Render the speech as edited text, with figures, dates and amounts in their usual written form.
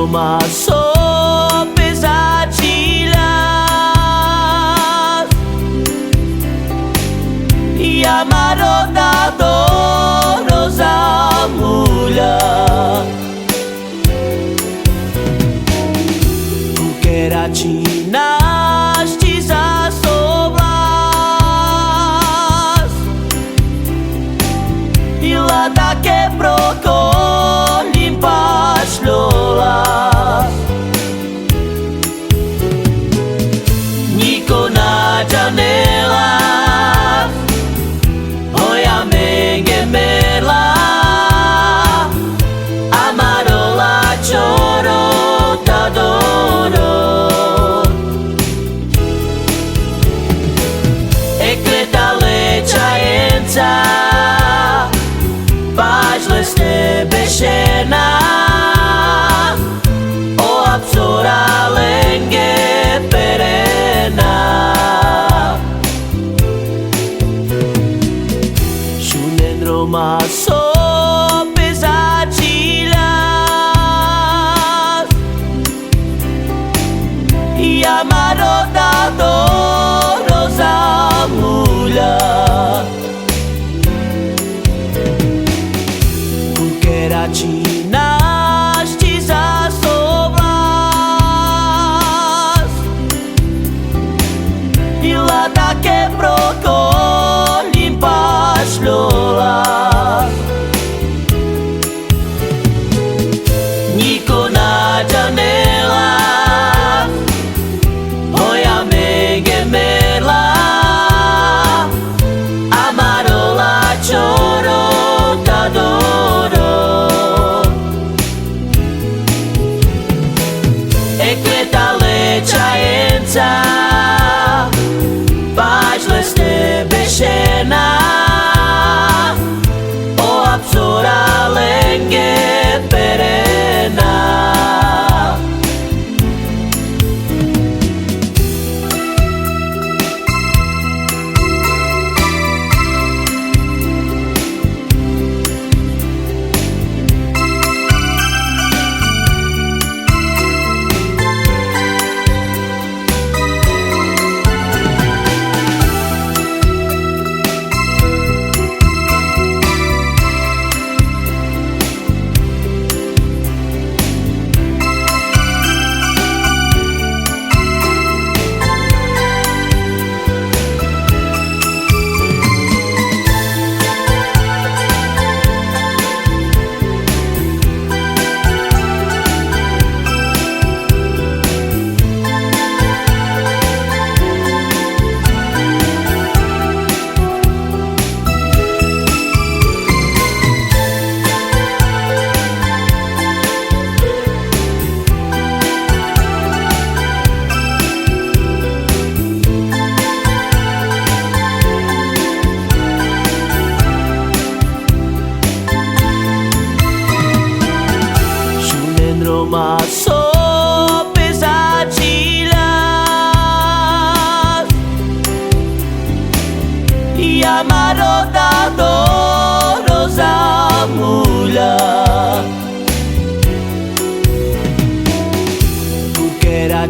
Roma só pesadilhas e a marota dorosa mulher que era chinas sobras e lá da quebrou com limpas lolas Nico na janela olha me gemela amarola choro tadoro Bajleste bešena o absura lenge perena Shunen Roma so pesadilhas e a marota dorosa mulher chinas sobras e lá da quebrou com limpas lolas Nico na janela olha me gemela amarola choro tadoro Bajleste bešena o absura lenge perena Roma só pesadilhas e a marota dorosa mulher porque era